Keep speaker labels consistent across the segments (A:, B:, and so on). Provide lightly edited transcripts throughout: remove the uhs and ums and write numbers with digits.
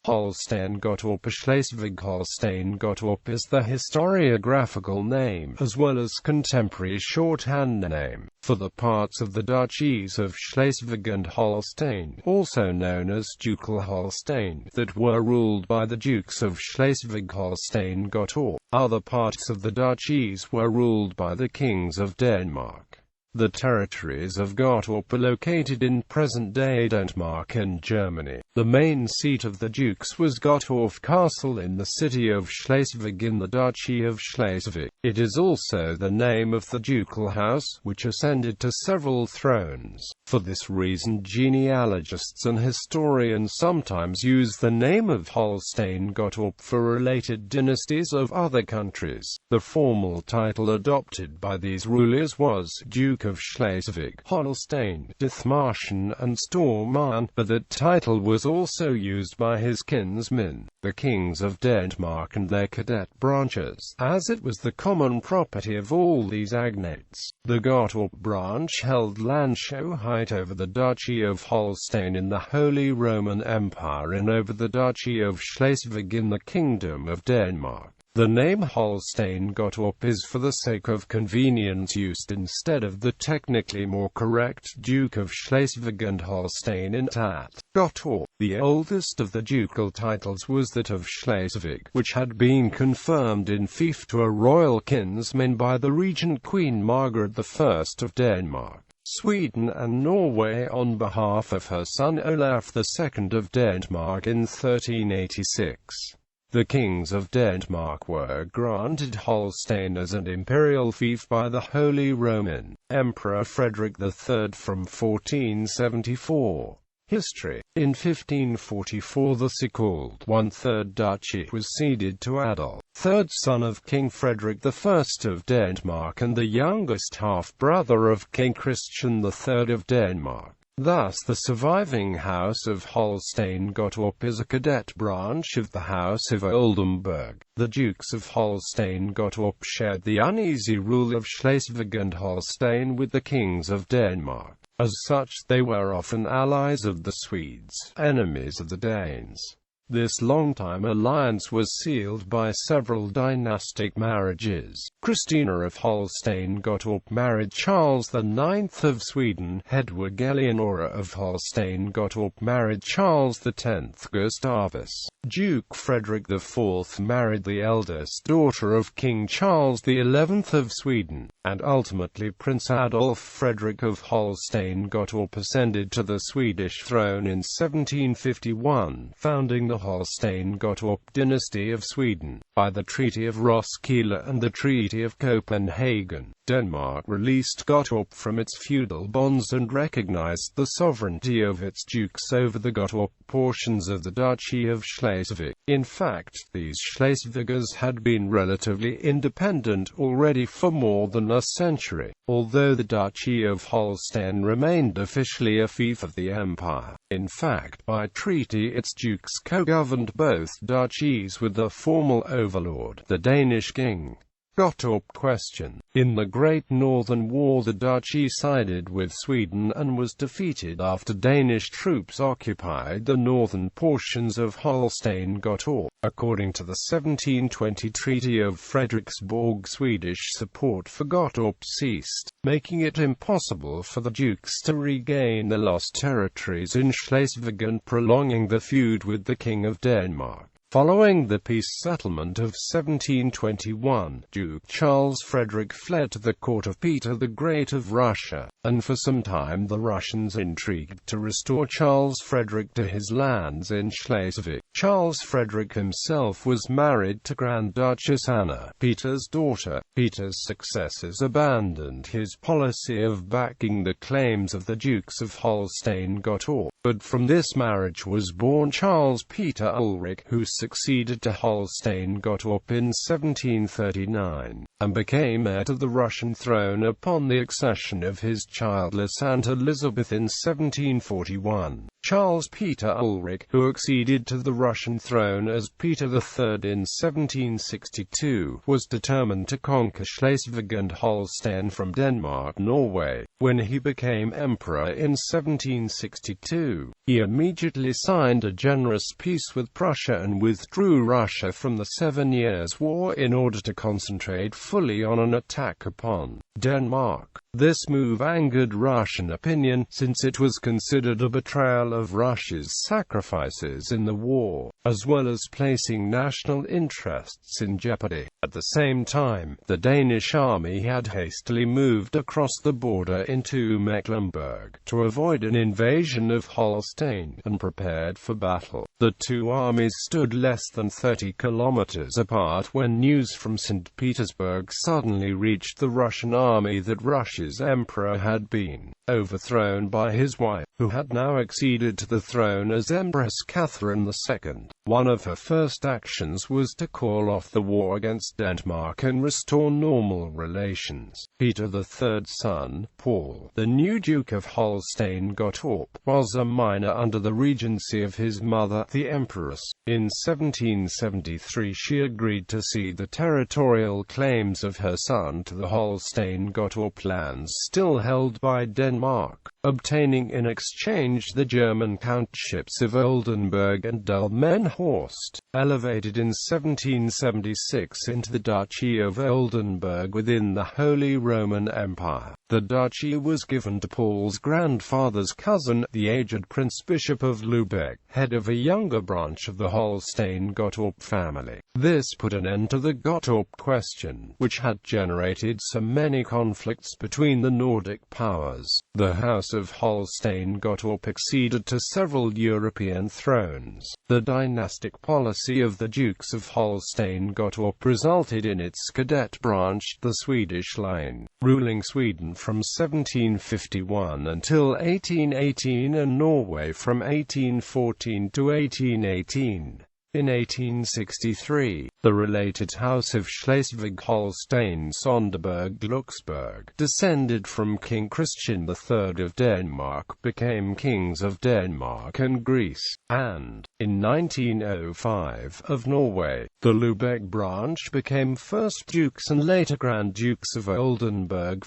A: Schleswig-Holstein-Gottorp. Schleswig-Holstein-Gottorp is the historiographical name, as well as contemporary shorthand name, for the parts of the duchies of Schleswig and Holstein, also known as Ducal Holstein, that were ruled by the dukes of Schleswig-Holstein-Gottorp. Other parts of the duchies were ruled by the kings of Denmark. The territories of Gottorp are located in present-day Denmark and Germany. The main seat of the dukes was Gottorf Castle in the city of Schleswig in the Duchy of Schleswig. It is also the name of the ducal house, which ascended to several thrones. For this reason, genealogists and historians sometimes use the name of Holstein-Gottorp for related dynasties of other countries. The formal title adopted by these rulers was Duke of Schleswig-Holstein, Dithmarschen and Stormarn, but that title was also used by his kinsmen, the kings of Denmark and their cadet branches, as it was the common property of all these agnates. The Gottorp branch held Landhoheit over the Duchy of Holstein in the Holy Roman Empire and over the Duchy of Schleswig in the Kingdom of Denmark. The name Holstein-Gottorp is for the sake of convenience used instead of the technically more correct Duke of Schleswig and Holstein in Tat. Gottorp. The oldest of the ducal titles was that of Schleswig, which had been confirmed in fief to a royal kinsman by the regent Queen Margaret I of Denmark, Sweden and Norway on behalf of her son Olaf II of Denmark in 1386. The kings of Denmark were granted Holstein as an imperial fief by the Holy Roman Emperor Frederick III from 1474. History. In 1544 the so-called one-third duchy was ceded to Adolf, third son of King Frederick I of Denmark and the youngest half-brother of King Christian III of Denmark. Thus the surviving House of Holstein-Gottorp is a cadet branch of the House of Oldenburg. The Dukes of Holstein-Gottorp shared the uneasy rule of Schleswig and Holstein with the kings of Denmark. As such, they were often allies of the Swedes, enemies of the Danes. This long-time alliance was sealed by several dynastic marriages. Christina of Holstein-Gottorp married Charles IX of Sweden. Hedwig Eleonora of Holstein-Gottorp married Charles X Gustavus. Duke Frederick IV married the eldest daughter of King Charles XI of Sweden, and ultimately Prince Adolf Frederick of Holstein-Gottorp ascended to the Swedish throne in 1751, founding the Holstein-Gottorp dynasty of Sweden. By the Treaty of Roskilde and the Treaty of Copenhagen, Denmark released Gottorp from its feudal bonds and recognized the sovereignty of its dukes over the Gottorp portions of the Duchy of Schleswig. In fact, these Schleswigers had been relatively independent already for more than a century, although the Duchy of Holstein remained officially a fief of the empire. In fact, by treaty its dukes co-governed both duchies with the formal overlord, the Danish king. Gottorp question. In the Great Northern War the duchy sided with Sweden and was defeated after Danish troops occupied the northern portions of Holstein-Gottorp. According to the 1720 Treaty of Frederiksborg, Swedish support for Gottorp ceased, making it impossible for the dukes to regain the lost territories in Schleswig and prolonging the feud with the King of Denmark. Following the peace settlement of 1721, Duke Charles Frederick fled to the court of Peter the Great of Russia, and for some time the Russians intrigued to restore Charles Frederick to his lands in Schleswig. Charles Frederick himself was married to Grand Duchess Anna, Peter's daughter. Peter's successors abandoned his policy of backing the claims of the Dukes of Holstein-Gottorp, but from this marriage was born Charles Peter Ulrich, who succeeded to Holstein-Gottorp in 1739, and became heir to the Russian throne upon the accession of his childless Aunt Elizabeth in 1741. Charles Peter Ulrich, who acceded to the Russian throne as Peter III in 1762, was determined to conquer Schleswig and Holstein from Denmark-Norway. When he became emperor in 1762, he immediately signed a generous peace with Prussia and withdrew Russia from the 7 Years' War in order to concentrate fully on an attack upon Denmark. This move angered Russian opinion, since it was considered a betrayal of Russia's sacrifices in the war, as well as placing national interests in jeopardy. At the same time, the Danish army had hastily moved across the border into Mecklenburg to avoid an invasion of Holstein, and prepared for battle. The two armies stood less than 30 kilometers apart when news from St. Petersburg suddenly reached the Russian army that Russia's emperor had been overthrown by his wife, who had now acceded to the throne as Empress Catherine II. One of her first actions was to call off the war against Denmark and restore normal relations. Peter III's son, Paul, the new Duke of Holstein-Gottorp, was a minor under the regency of his mother, the Empress. In 1773 she agreed to cede the territorial claims of her son to the Holstein-Gottorp lands still held by Denmark, obtaining in exchange the German countships of Oldenburg and Delmenhorst. Elevated in 1776 into the Duchy of Oldenburg within the Holy Roman Empire, the duchy was given to Paul's grandfather's cousin, the aged Prince Bishop of Lübeck, head of a younger branch of the Holstein-Gottorp family. This put an end to the Gottorp question, which had generated so many conflicts between the Nordic powers. The House of Holstein-Gottorp acceded to several European thrones. The dynastic policy of the Dukes of Holstein-Gottorp resulted in its cadet branch, the Swedish line, ruling Sweden from 1751 until 1818 and Norway from 1814 to 1818. In 1863, the related House of Schleswig-Holstein-Sonderburg-Glücksburg, descended from King Christian III of Denmark, became kings of Denmark and Greece, and, in 1905, of Norway. The Lübeck branch became first dukes and later Grand Dukes of Oldenburg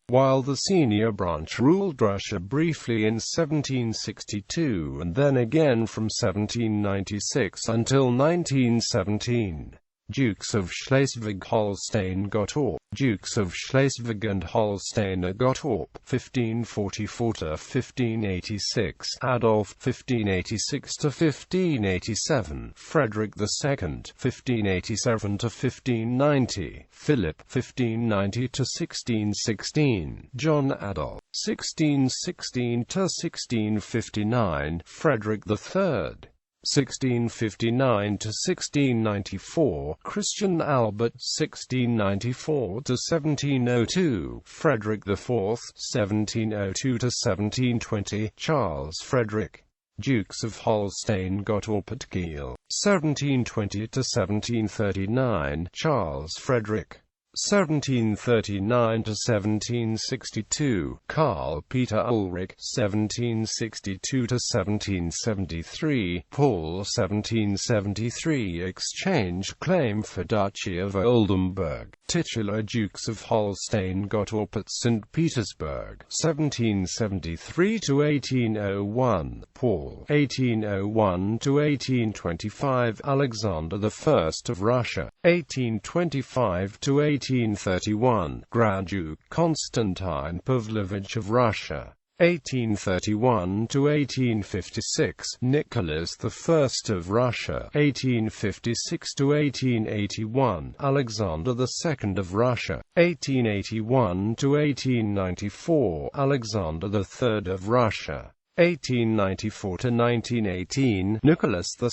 A: while the senior branch ruled Russia briefly in 1762 and then again from 1796 until 1917. Dukes of Schleswig-Holstein-Gottorp, Dukes of Schleswig and Holstein-Gottorp, 1544 to 1586, Adolf, 1586 to 1587, Frederick II, 1587 to 1590, Philip, 1590 to 1616, John Adolf, 1616 to 1659, Frederick III, 1659 to 1694, Christian Albert, 1694 to 1702, Frederick IV, 1702 to 1720, Charles Frederick, Dukes of Holstein-Gottorp at Kiel, 1720 to 1739, Charles Frederick, 1739 to 1762, Carl Peter Ulrich, 1762 to 1773, Paul, 1773, exchange claim for Duchy of Oldenburg, titular Dukes of Holstein-Gottorp at St. Petersburg, 1773 to 1801, Paul, 1801 to 1825, Alexander I of Russia, 1825 to 1831, Grand Duke Constantine Pavlovich of Russia, 1831 to 1856, Nicholas I of Russia, 1856 to 1881, Alexander II of Russia, 1881 to 1894, Alexander III of Russia, 1894 to 1918, Nicholas II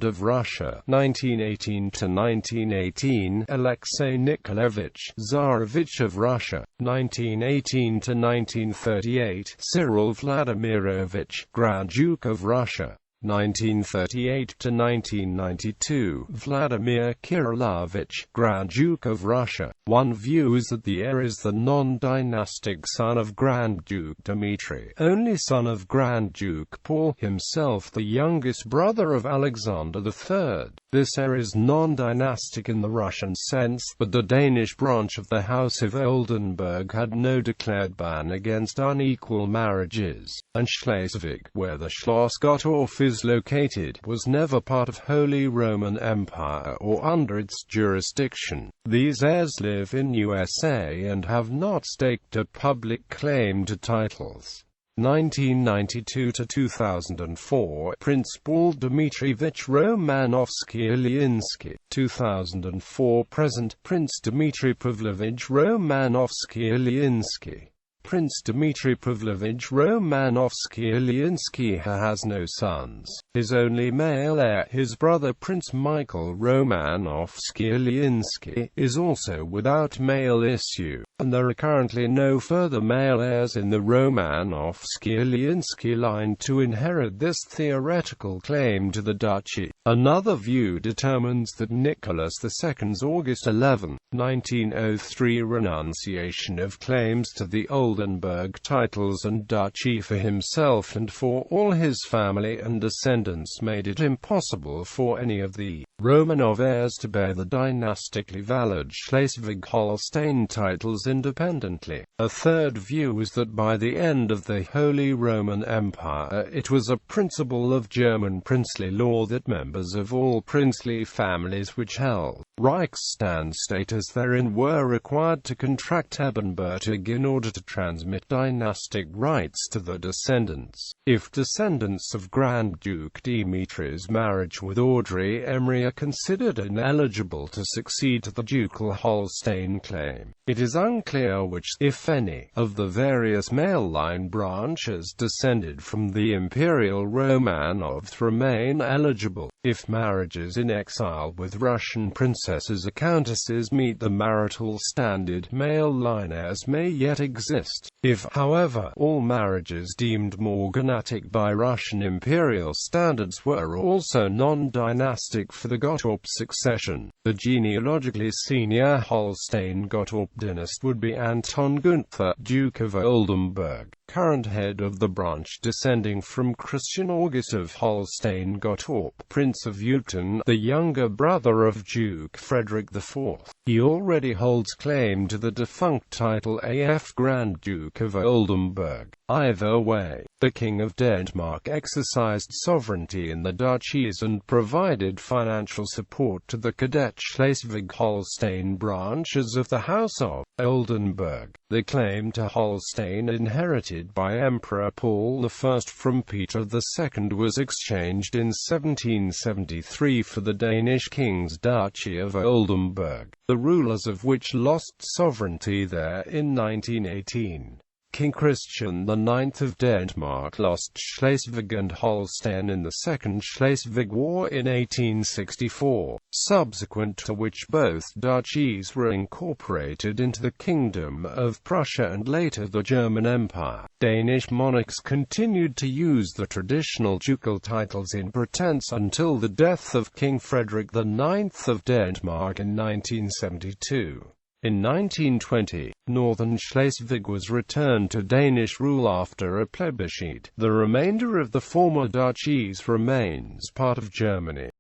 A: of Russia, 1918 to 1918, Alexei Nikolaevich Tsarevich of Russia, 1918 to 1938, Cyril Vladimirovich, Grand Duke of Russia, 1938 to 1992, Vladimir Kirillovich, Grand Duke of Russia. One view is that the heir is the non-dynastic son of Grand Duke Dmitry, only son of Grand Duke Paul, himself the youngest brother of Alexander III. This heir is non-dynastic in the Russian sense, but the Danish branch of the House of Oldenburg had no declared ban against unequal marriages, and Schleswig, where the Schloss Gottorf is located, was never part of Holy Roman Empire or under its jurisdiction. These heirs live in USA and have not staked a public claim to titles. 1992 to 2004, Prince Paul Dmitrievich Romanovsky-Ilyinsky. 2004 present, Prince Dmitry Pavlovich Romanovsky-Ilyinsky. Prince Dmitry Pavlovich Romanovsky-Ilyinsky has no sons. His only male heir, his brother Prince Michael Romanovsky-Ilyinsky, is also without male issue, and there are currently no further male heirs in the Romanovsky-Ilyinsky line to inherit this theoretical claim to the duchy. Another view determines that Nicholas II's August 11, 1903 renunciation of claims to the Oldenburg titles and duchy for himself and for all his family and descendants made it impossible for any of the Romanov heirs to bear the dynastically valid Schleswig-Holstein titles independently. A third view is that by the end of the Holy Roman Empire it was a principle of German princely law that members of all princely families which held Reichsstand status therein were required to contract Ebenbürtig in order to transmit dynastic rights to the descendants. If descendants of Grand Duke Dmitry's marriage with Audrey Emery are considered ineligible to succeed to the Ducal Holstein claim, it is unclear which, if any, of the various male line branches descended from the Imperial Romanovs remain eligible. If marriages in exile with Russian princesses or countesses meet the marital standard, male line heirs may yet exist. If, however, all marriages deemed morganatic by Russian imperial standards were also non-dynastic for the Gottorp succession, the genealogically senior Holstein-Gottorp dynasty would be Anton Gunther, Duke of Oldenburg, current head of the branch descending from Christian August of Holstein-Gottorp, Prince of Eutin, the younger brother of Duke Frederick IV. He already holds claim to the defunct title AF Grand Duke of Oldenburg. Either way, the King of Denmark exercised sovereignty in the duchies and provided financial support to the cadet Schleswig-Holstein branches of the House of Oldenburg. The claim to Holstein, inherited by Emperor Paul I from Peter II, was exchanged in 1773 for the Danish king's Duchy of Oldenburg, the rulers of which lost sovereignty there in 1918. King Christian IX of Denmark lost Schleswig and Holstein in the Second Schleswig War in 1864, subsequent to which both duchies were incorporated into the Kingdom of Prussia and later the German Empire. Danish monarchs continued to use the traditional ducal titles in pretense until the death of King Frederick IX of Denmark in 1972. In 1920, northern Schleswig was returned to Danish rule after a plebiscite. The remainder of the former duchies remains part of Germany.